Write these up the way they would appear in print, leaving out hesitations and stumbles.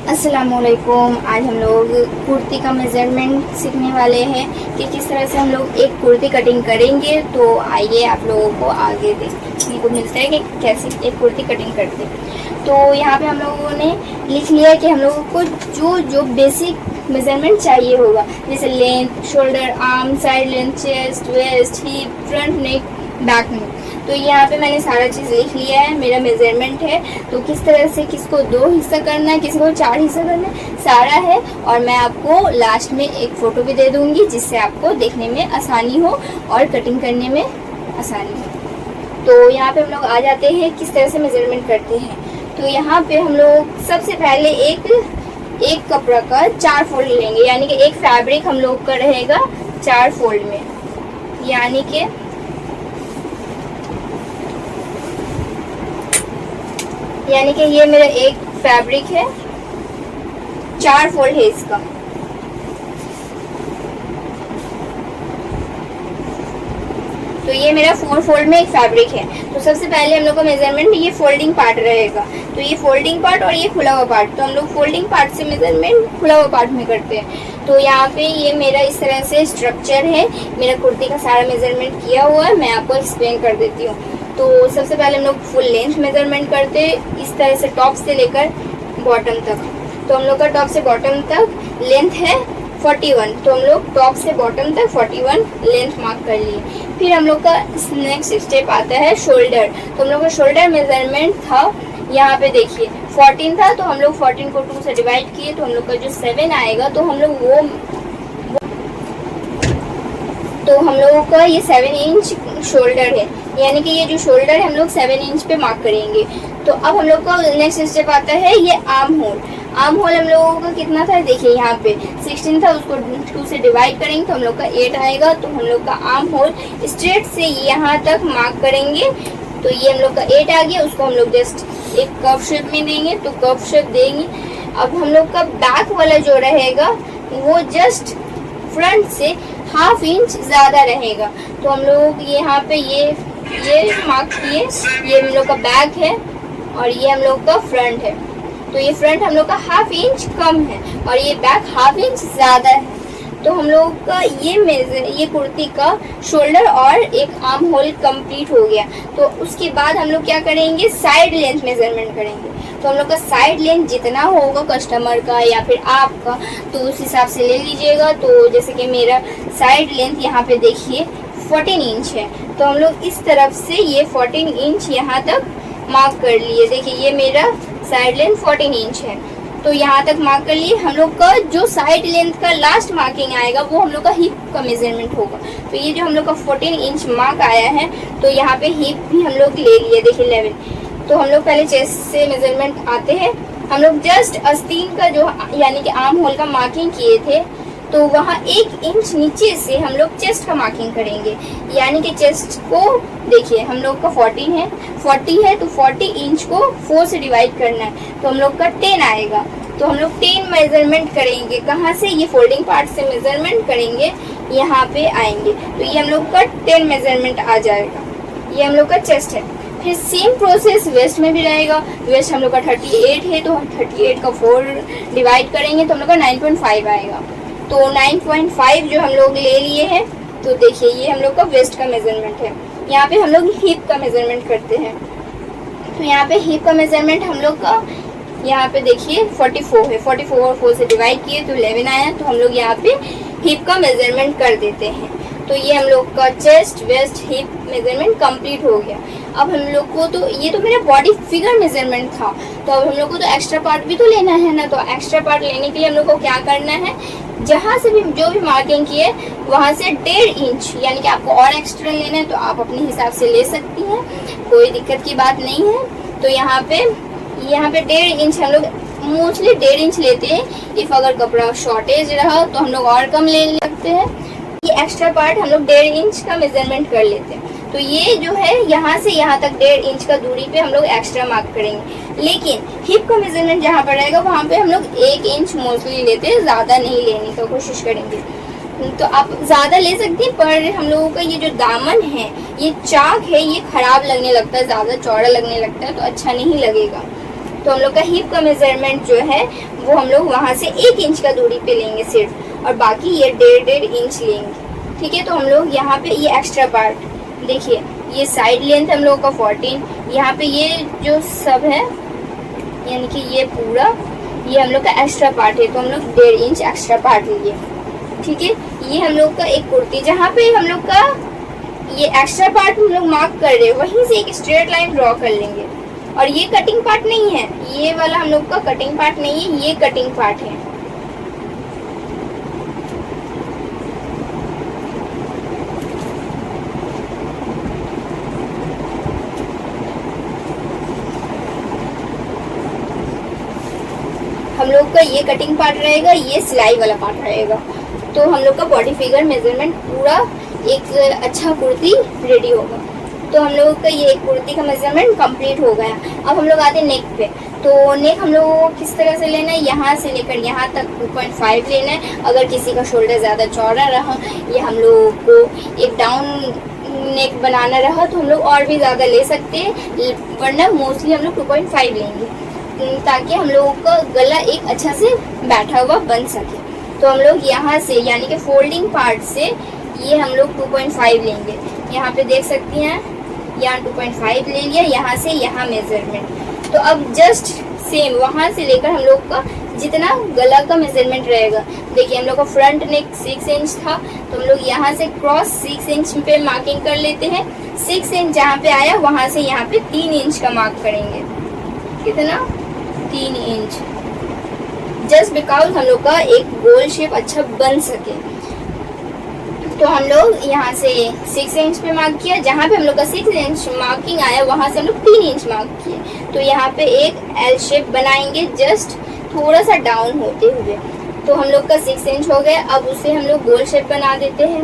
अस्सलामुअलैकुम। आज हम लोग कुर्ती का मेज़रमेंट सीखने वाले हैं कि किस तरह से हम लोग एक कुर्ती कटिंग करेंगे। तो आइए आप लोगों को आगे देखने को मिलता है कि कैसे एक कुर्ती कटिंग करते हैं। तो यहाँ पे हम लोगों ने लिख लिया कि हम लोगों को जो जो बेसिक मेज़रमेंट चाहिए होगा, जैसे length, shoulder, arm, side length, chest, waist, hip, front neck, back neck. तो यहाँ पे मैंने सारा चीज़ लिख लिया है, मेरा मेज़रमेंट है। तो किस तरह से किसको 2 हिस्सा करना है, किसी को 4 हिस्सा करना है, सारा है। और मैं आपको लास्ट में एक फ़ोटो भी दे दूँगी जिससे आपको देखने में आसानी हो और कटिंग करने में आसानी हो। तो यहाँ पे हम लोग आ जाते हैं किस तरह से मेज़रमेंट करते हैं। तो यहाँ पे हम लोग सबसे पहले एक कपड़ा का 4 फोल्ड लेंगे, यानी कि एक फैब्रिक हम लोग का रहेगा 4 फोल्ड में। यानी कि ये मेरा एक फैब्रिक है, 4 फोल्ड है इसका। तो ये मेरा 4 फोल्ड में एक फैब्रिक है। तो सबसे पहले हम लोग का मेजरमेंट ये फोल्डिंग पार्ट रहेगा। तो ये फोल्डिंग पार्ट और ये खुला हुआ पार्ट, तो हम लोग फोल्डिंग पार्ट से मेजरमेंट खुला हुआ पार्ट में करते हैं। तो यहाँ पे ये मेरा इस तरह से स्ट्रक्चर है, मेरा कुर्ती का सारा मेजरमेंट किया हुआ है। मैं आपको एक्सप्लेन कर देती हूँ। तो सबसे पहले हम लोग फुल लेंथ मेजरमेंट करते हैं, इस तरह से टॉप से लेकर बॉटम तक। तो हम लोग का टॉप से बॉटम तक लेंथ है 41। तो हम लोग टॉप से बॉटम तक 41 लेंथ मार्क कर लिए। फिर हम लोग का नेक्स्ट स्टेप आता है शोल्डर। तो हम लोग का शोल्डर मेजरमेंट था, यहाँ पे देखिए 14 था। तो हम लोग 14 को 2 से डिवाइड किए, तो हम लोग का जो 7 आएगा, तो हम लोगों का ये 7 इंच शोल्डर है। यानी कि ये जो शोल्डर है हम लोग 7 इंच पे मार्क करेंगे। तो अब हम लोग का नेक्स्ट स्टेप आता है ये आर्म होल। आर्म होल हम लोगों का कितना था, देखिए यहाँ पे 16 था, उसको 2 से डिवाइड करेंगे तो हम लोग का 8 आएगा। तो हम लोग का आर्म होल स्ट्रेट से यहाँ तक मार्क करेंगे। तो ये हम लोग का 8 आ गया, उसको हम लोग जस्ट एक कर्व शेप में देंगे। तो कर्व शेप देंगे। अब हम लोग का बैक वाला जो रहेगा वो जस्ट फ्रंट से ½ इंच ज़्यादा रहेगा। तो हम लोग यहाँ पे ये मार्क किए, ये हम लोग का बैक है और ये हम लोग का फ्रंट है। तो ये फ्रंट हम लोग का ½ इंच कम है और ये बैक ½ इंच ज़्यादा है। तो हम लोग का ये कुर्ती का शोल्डर और एक आर्म होल कंप्लीट हो गया। तो उसके बाद हम लोग क्या करेंगे, साइड लेंथ मेजरमेंट करेंगे। तो हम लोग का साइड लेंथ जितना होगा कस्टमर का या फिर आपका, तो उस हिसाब से ले लीजिएगा। तो जैसे कि मेरा साइड लेंथ यहाँ पे देखिए 14 इंच है। तो हम लोग इस तरफ से ये 14 इंच यहाँ तक मार्क कर लिए। देखिए ये मेरा साइड लेंथ 14 इंच है। तो यहाँ तक मार्क कर लिए। हम लोग का जो साइड लेंथ का लास्ट मार्किंग आएगा वो हम लोग का हिप का मेजरमेंट होगा। तो ये जो हम लोग का 14 इंच मार्क आया है, तो यहाँ पे हिप भी हम लोग ले लिए, देखिए 11। तो हम लोग पहले चेस्ट से मेजरमेंट आते हैं। हम लोग जस्ट आस्तीन का जो यानी कि आर्म होल का मार्किंग किए थे, तो वहाँ 1 इंच नीचे से हम लोग चेस्ट का मार्किंग करेंगे। यानी कि चेस्ट को देखिए हम लोग का 40 है, तो 40 इंच को 4 से डिवाइड करना है, तो हम लोग का 10 आएगा। तो हम लोग 10 मेजरमेंट करेंगे। कहाँ से, ये फोल्डिंग पार्ट से मेजरमेंट करेंगे, यहाँ पे आएंगे। तो ये हम लोग का 10 मेजरमेंट आ जाएगा। ये हम लोग का चेस्ट है। फिर सेम प्रोसेस वेस्ट में भी रहेगा। वेस्ट हम लोग का 38 है, तो 38 का 4 डिवाइड करेंगे तो हम लोग का 9.5 आएगा। तो 9.5 जो हम लोग ले लिए हैं, तो देखिए ये हम लोग का वेस्ट का मेजरमेंट है। यहाँ पे हम लोग हिप का मेजरमेंट करते हैं। तो यहाँ पे हिप का मेजरमेंट हम लोग का यहाँ पे देखिए 44 है। 44 और 4 से डिवाइड किए तो 11 आया। तो हम लोग यहाँ पे हिप का मेजरमेंट कर देते हैं। तो ये हम लोग का chest, waist, hip measurement complete हो गया। अब हम लोग को तो ये तो मेरा बॉडी फिगर मेजरमेंट था। तो अब हम लोग को तो एक्स्ट्रा पार्ट भी तो लेना है ना। तो एक्स्ट्रा पार्ट लेने के लिए हम लोग को क्या करना है, जहाँ से भी जो भी मार्किंग किए वहाँ से 1.5 इंच, यानी कि आपको और एक्स्ट्रा लेना है तो आप अपने हिसाब से ले सकती हैं, कोई दिक्कत की बात नहीं है। तो यहाँ पे 1.5 इंच हम लोग मोस्टली 1.5 इंच लेते हैं। इफ अगर कपड़ा शॉर्टेज रहा तो हम लोग और कम ले सकते हैं। ये एक्स्ट्रा पार्ट हम लोग 1.5 इंच का मेजरमेंट कर लेते हैं। तो ये जो है यहाँ से यहाँ तक 1.5 इंच का दूरी पे हम लोग एक्स्ट्रा मार्क करेंगे। लेकिन हिप का मेजरमेंट जहाँ पर रहेगा वहाँ पे हम लोग 1 इंच मोस्टली लेते हैं, ज़्यादा नहीं लेने का कोशिश करेंगे। तो आप ज़्यादा ले सकती हैं, पर हम लोगों का ये जो दामन है, ये चाक है, ये ख़राब लगने लगता है, ज़्यादा चौड़ा लगने लगता है, तो अच्छा नहीं लगेगा। तो हम लोग का हिप का मेजरमेंट जो है वो हम लोग वहाँ से 1 इंच का दूरी पे लेंगे सिर्फ, और बाकी ये 1.5 इंच लेंगे। ठीक है, तो हम लोग यहाँ पे ये एक्स्ट्रा पार्ट देखिए, ये साइड लेंथ हम लोग का 14, यहाँ पे ये जो सब है यानी कि ये पूरा ये हम लोग का एक्स्ट्रा पार्ट है, तो हम लोग 1.5 इंच एक्स्ट्रा पार्ट लिए। ठीक है, ये हम लोग का एक कुर्ती, जहाँ पे हम लोग का ये एक्स्ट्रा पार्ट हम लोग मार्क कर रहे हैं वहीं से एक स्ट्रेट लाइन ड्रॉ कर लेंगे। और ये कटिंग पार्ट नहीं है, ये वाला हम लोग का कटिंग पार्ट नहीं है, ये कटिंग पार्ट है। हम लोग का ये कटिंग पार्ट रहेगा, ये सिलाई वाला पार्ट रहेगा। तो हम लोग का बॉडी फिगर मेजरमेंट पूरा एक अच्छा कुर्ती रेडी होगा। तो हम लोग का ये एक कुर्ती का मेजरमेंट कंप्लीट हो गया। अब हम लोग आते हैं नेक पे। तो नेक हम लोग को किस तरह से लेना है, यहाँ से लेकर यहाँ तक 2.5 लेना है। अगर किसी का शोल्डर ज़्यादा चौड़ा रहा या हम लोग को एक डाउन नेक बनाना रहा तो हम लोग और भी ज़्यादा ले सकते हैं, वरना मोस्टली हम लोग 2.5 लेंगे ताकि हम लोगों का गला एक अच्छा से बैठा हुआ बन सके। तो हम लोग यहाँ से यानी कि फोल्डिंग पार्ट से ये हम लोग 2.5 लेंगे। यहाँ पे देख सकती हैं, यहाँ 2.5 ले लिया, यहाँ से यहाँ मेजरमेंट। तो अब जस्ट सेम वहाँ से लेकर हम लोग का जितना गला का मेजरमेंट रहेगा, देखिए हम लोग का फ्रंट नेक 6 इंच था, तो हम लोग यहाँ से क्रॉस 6 इंच पे मार्किंग कर लेते हैं। 6 इंच जहाँ पे आया वहाँ से यहाँ पे 3 इंच का मार्क करेंगे। कितना? 3 इंच, जस्ट बिकॉज हम लोग का एक गोल शेप अच्छा बन सके। तो हम लोग यहाँ से 6 इंच पे मार्क किया, जहाँ पे हम लोग का 6 इंच मार्किंग आया वहाँ से हम लोग 3 इंच मार्क किए। तो यहाँ पे एक एल शेप बनाएंगे, जस्ट थोड़ा सा डाउन होते हुए। तो हम लोग का 6 इंच हो गया। अब उसे हम लोग गोल शेप बना देते हैं,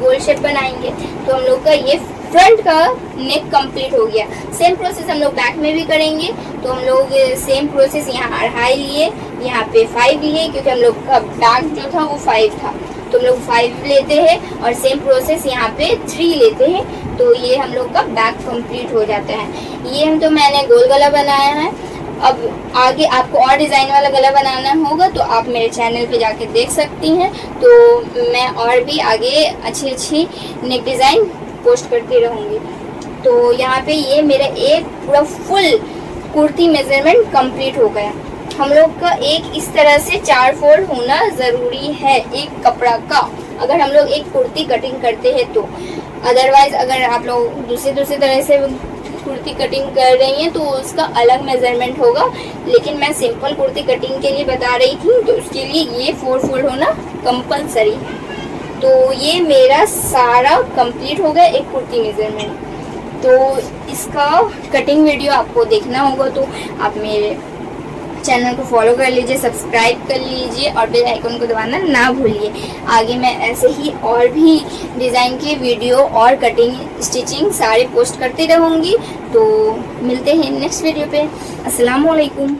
गोल शेप बनाएंगे। तो हम लोग का ये फ्रंट का नेक कंप्लीट हो गया। सेम प्रोसेस हम लोग बैक में भी करेंगे। तो हम लोग सेम प्रोसेस यहाँ 2.5 लिए, यहाँ पे 5 लिए, क्योंकि हम लोग का बैक जो था वो 5 था, तो हम लोग 5 लेते हैं। और सेम प्रोसेस यहाँ पे 3 लेते हैं। तो ये हम लोग का बैक कंप्लीट हो जाता है। ये हम तो मैंने गोल गला बनाया है। अब आगे आपको और डिज़ाइन वाला गला बनाना होगा तो आप मेरे चैनल पे जाके देख सकती हैं। तो मैं और भी आगे अच्छी अच्छी नेक डिज़ाइन पोस्ट करती रहूँगी। तो यहाँ पे ये मेरा एक पूरा फुल कुर्ती मेजरमेंट कंप्लीट हो गया। हम लोग का एक इस तरह से 4 फोल्ड होना ज़रूरी है एक कपड़ा का, अगर हम लोग एक कुर्ती कटिंग करते हैं तो। अदरवाइज़ अगर आप लोग दूसरे तरह से कुर्ती कटिंग कर रही हैं तो उसका अलग मेजरमेंट होगा, लेकिन मैं सिंपल कुर्ती कटिंग के लिए बता रही थी, तो उसके लिए ये 4 फोल्ड होना कंपलसरी है। तो ये मेरा सारा कंप्लीट हो गया एक कुर्ती मेजरमेंट। तो इसका कटिंग वीडियो आपको देखना होगा तो आप मेरे चैनल को फॉलो कर लीजिए, सब्सक्राइब कर लीजिए और बेल आइकन को दबाना ना भूलिए। आगे मैं ऐसे ही और भी डिज़ाइन के वीडियो और कटिंग स्टिचिंग सारे पोस्ट करती रहूँगी। तो मिलते हैं नेक्स्ट वीडियो पे। अस्सलाम वालेकुम।